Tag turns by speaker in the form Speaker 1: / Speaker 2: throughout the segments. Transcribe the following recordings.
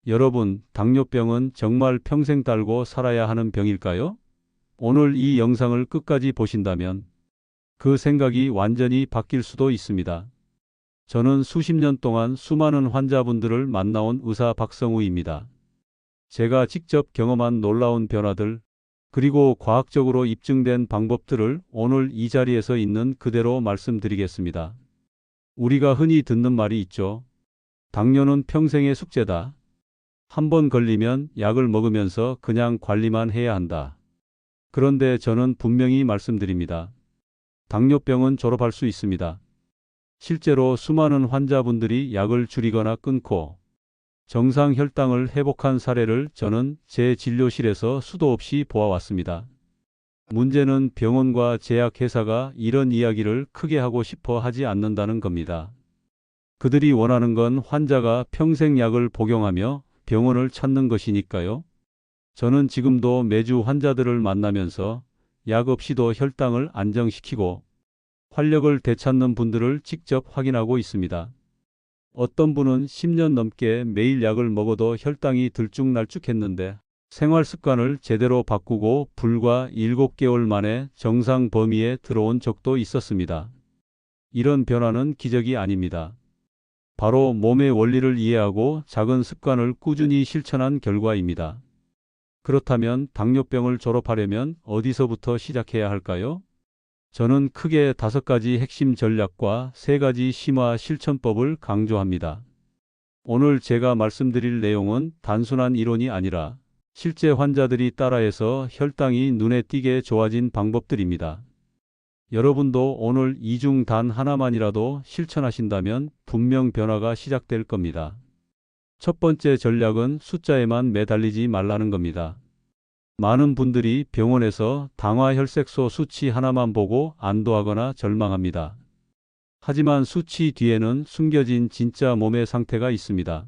Speaker 1: 여러분, 당뇨병은 정말 평생 달고 살아야 하는 병일까요? 오늘 이 영상을 끝까지 보신다면 그 생각이 완전히 바뀔 수도 있습니다. 저는 수십 년 동안 수많은 환자분들을 만나온 의사 박성우입니다. 제가 직접 경험한 놀라운 변화들, 그리고 과학적으로 입증된 방법들을 오늘 이 자리에서 있는 그대로 말씀드리겠습니다. 우리가 흔히 듣는 말이 있죠. 당뇨는 평생의 숙제다. 한 번 걸리면 약을 먹으면서 그냥 관리만 해야 한다. 그런데 저는 분명히 말씀드립니다. 당뇨병은 졸업할 수 있습니다. 실제로 수많은 환자분들이 약을 줄이거나 끊고 정상 혈당을 회복한 사례를 저는 제 진료실에서 수도 없이 보아왔습니다. 문제는 병원과 제약회사가 이런 이야기를 크게 하고 싶어 하지 않는다는 겁니다. 그들이 원하는 건 환자가 평생 약을 복용하며 병원을 찾는 것이니까요. 저는 지금도 매주 환자들을 만나면서 약 없이도 혈당을 안정시키고 활력을 되찾는 분들을 직접 확인하고 있습니다. 어떤 분은 10년 넘게 매일 약을 먹어도 혈당이 들쭉날쭉했는데 생활 습관을 제대로 바꾸고 불과 7개월 만에 정상 범위에 들어온 적도 있었습니다. 이런 변화는 기적이 아닙니다. 바로 몸의 원리를 이해하고 작은 습관을 꾸준히 실천한 결과입니다. 그렇다면 당뇨병을 졸업하려면 어디서부터 시작해야 할까요? 저는 크게 5가지 핵심 전략과 3가지 심화 실천법을 강조합니다. 오늘 제가 말씀드릴 내용은 단순한 이론이 아니라 실제 환자들이 따라해서 혈당이 눈에 띄게 좋아진 방법들입니다. 여러분도 오늘 이 중 단 하나만이라도 실천하신다면 분명 변화가 시작될 겁니다. 첫 번째 전략은 숫자에만 매달리지 말라는 겁니다. 많은 분들이 병원에서 당화혈색소 수치 하나만 보고 안도하거나 절망합니다. 하지만 수치 뒤에는 숨겨진 진짜 몸의 상태가 있습니다.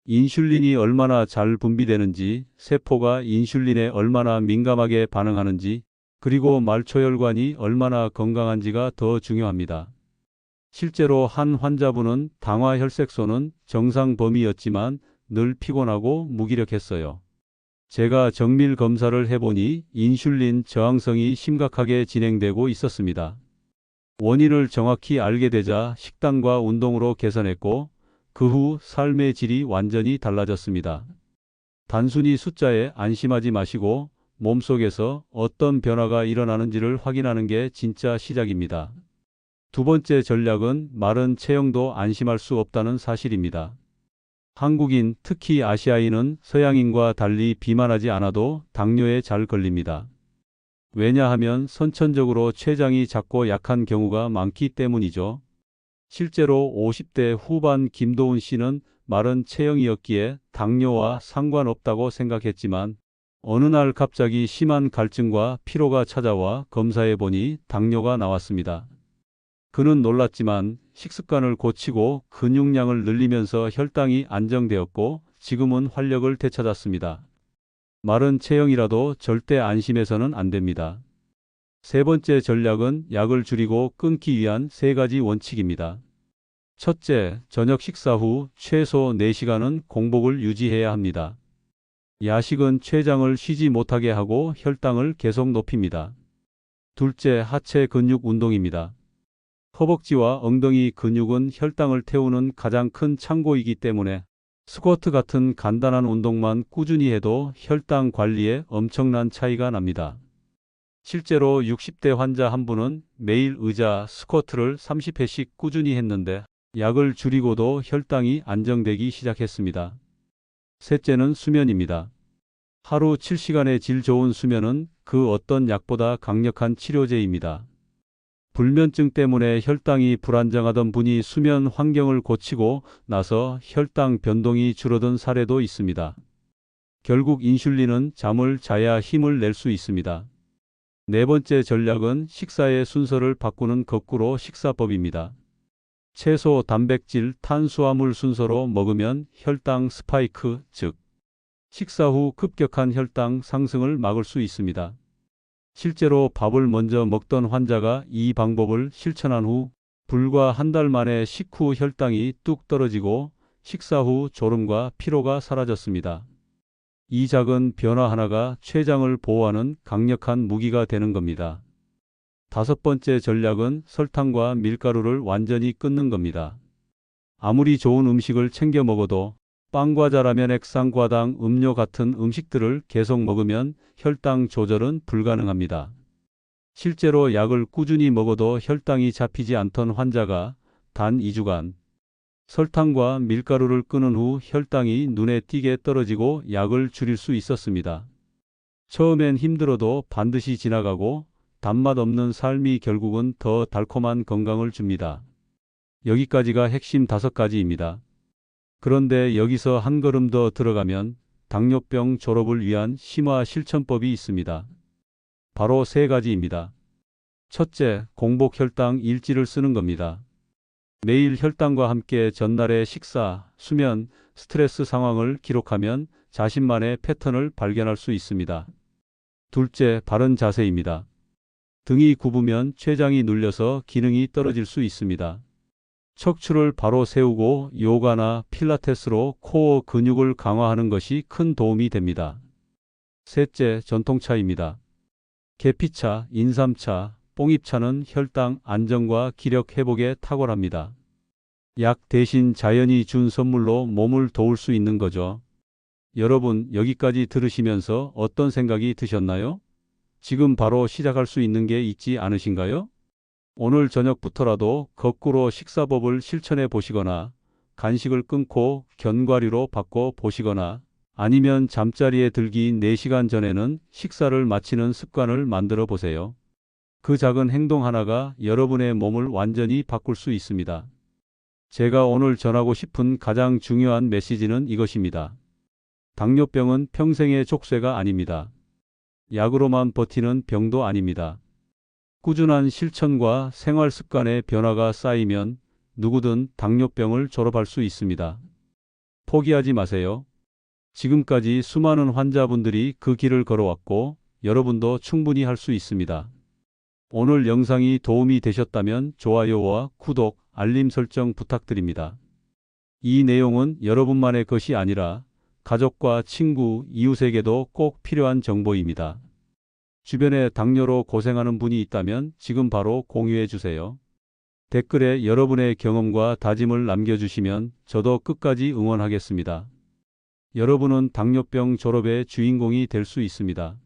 Speaker 1: 인슐린이 얼마나 잘 분비되는지, 세포가 인슐린에 얼마나 민감하게 반응하는지, 그리고 말초혈관이 얼마나 건강한지가 더 중요합니다. 실제로 한 환자분은 당화혈색소는 정상 범위였지만 늘 피곤하고 무기력했어요. 제가 정밀 검사를 해보니 인슐린 저항성이 심각하게 진행되고 있었습니다. 원인을 정확히 알게 되자 식단과 운동으로 개선했고 그 후 삶의 질이 완전히 달라졌습니다. 단순히 숫자에 안심하지 마시고 몸속에서 어떤 변화가 일어나는지를 확인하는 게 진짜 시작입니다. 두 번째 전략은 마른 체형도 안심할 수 없다는 사실입니다. 한국인, 특히 아시아인은 서양인과 달리 비만하지 않아도 당뇨에 잘 걸립니다. 왜냐하면 선천적으로 췌장이 작고 약한 경우가 많기 때문이죠. 실제로 50대 후반 김도훈 씨는 마른 체형이었기에 당뇨와 상관없다고 생각했지만 어느 날 갑자기 심한 갈증과 피로가 찾아와 검사해보니 당뇨가 나왔습니다. 그는 놀랐지만 식습관을 고치고 근육량을 늘리면서 혈당이 안정되었고 지금은 활력을 되찾았습니다. 마른 체형이라도 절대 안심해서는 안 됩니다. 세 번째 전략은 약을 줄이고 끊기 위한 3가지 원칙입니다. 첫째, 저녁 식사 후 최소 4시간은 공복을 유지해야 합니다. 야식은 췌장을 쉬지 못하게 하고 혈당을 계속 높입니다. 둘째, 하체 근육 운동입니다. 허벅지와 엉덩이 근육은 혈당을 태우는 가장 큰 창고이기 때문에 스쿼트 같은 간단한 운동만 꾸준히 해도 혈당 관리에 엄청난 차이가 납니다. 실제로 60대 환자 한 분은 매일 의자 스쿼트를 30회씩 꾸준히 했는데 약을 줄이고도 혈당이 안정되기 시작했습니다. 셋째는 수면입니다. 하루 7시간의 질 좋은 수면은 그 어떤 약보다 강력한 치료제입니다. 불면증 때문에 혈당이 불안정하던 분이 수면 환경을 고치고 나서 혈당 변동이 줄어든 사례도 있습니다. 결국 인슐린은 잠을 자야 힘을 낼 수 있습니다. 네 번째 전략은 식사의 순서를 바꾸는 거꾸로 식사법입니다. 채소, 단백질, 탄수화물 순서로 먹으면 혈당 스파이크, 즉 식사 후 급격한 혈당 상승을 막을 수 있습니다. 실제로 밥을 먼저 먹던 환자가 이 방법을 실천한 후 불과 한 달 만에 식후 혈당이 뚝 떨어지고 식사 후 졸음과 피로가 사라졌습니다. 이 작은 변화 하나가 췌장을 보호하는 강력한 무기가 되는 겁니다. 다섯 번째 전략은 설탕과 밀가루를 완전히 끊는 겁니다. 아무리 좋은 음식을 챙겨 먹어도 빵과자라면 액상과당, 음료 같은 음식들을 계속 먹으면 혈당 조절은 불가능합니다. 실제로 약을 꾸준히 먹어도 혈당이 잡히지 않던 환자가 단 2주간 설탕과 밀가루를 끊은 후 혈당이 눈에 띄게 떨어지고 약을 줄일 수 있었습니다. 처음엔 힘들어도 반드시 지나가고 단맛 없는 삶이 결국은 더 달콤한 건강을 줍니다. 여기까지가 핵심 5가지입니다. 그런데 여기서 한 걸음 더 들어가면 당뇨병 졸업을 위한 심화 실천법이 있습니다. 바로 3가지입니다. 첫째, 공복 혈당 일지를 쓰는 겁니다. 매일 혈당과 함께 전날의 식사, 수면, 스트레스 상황을 기록하면 자신만의 패턴을 발견할 수 있습니다. 둘째, 바른 자세입니다. 등이 굽으면 췌장이 눌려서 기능이 떨어질 수 있습니다. 척추를 바로 세우고 요가나 필라테스로 코어 근육을 강화하는 것이 큰 도움이 됩니다. 셋째, 전통차입니다. 계피차, 인삼차, 뽕잎차는 혈당 안정과 기력 회복에 탁월합니다. 약 대신 자연이 준 선물로 몸을 도울 수 있는 거죠. 여러분, 여기까지 들으시면서 어떤 생각이 드셨나요? 지금 바로 시작할 수 있는 게 있지 않으신가요? 오늘 저녁부터라도 거꾸로 식사법을 실천해 보시거나 간식을 끊고 견과류로 바꿔 보시거나 아니면 잠자리에 들기 4시간 전에는 식사를 마치는 습관을 만들어 보세요. 그 작은 행동 하나가 여러분의 몸을 완전히 바꿀 수 있습니다. 제가 오늘 전하고 싶은 가장 중요한 메시지는 이것입니다. 당뇨병은 평생의 족쇄가 아닙니다. 약으로만 버티는 병도 아닙니다. 꾸준한 실천과 생활 습관의 변화가 쌓이면 누구든 당뇨병을 졸업할 수 있습니다. 포기하지 마세요. 지금까지 수많은 환자분들이 그 길을 걸어왔고 여러분도 충분히 할 수 있습니다. 오늘 영상이 도움이 되셨다면 좋아요와 구독, 알림 설정 부탁드립니다. 이 내용은 여러분만의 것이 아니라 가족과 친구, 이웃에게도 꼭 필요한 정보입니다. 주변에 당뇨로 고생하는 분이 있다면 지금 바로 공유해 주세요. 댓글에 여러분의 경험과 다짐을 남겨주시면 저도 끝까지 응원하겠습니다. 여러분은 당뇨병 졸업의 주인공이 될 수 있습니다.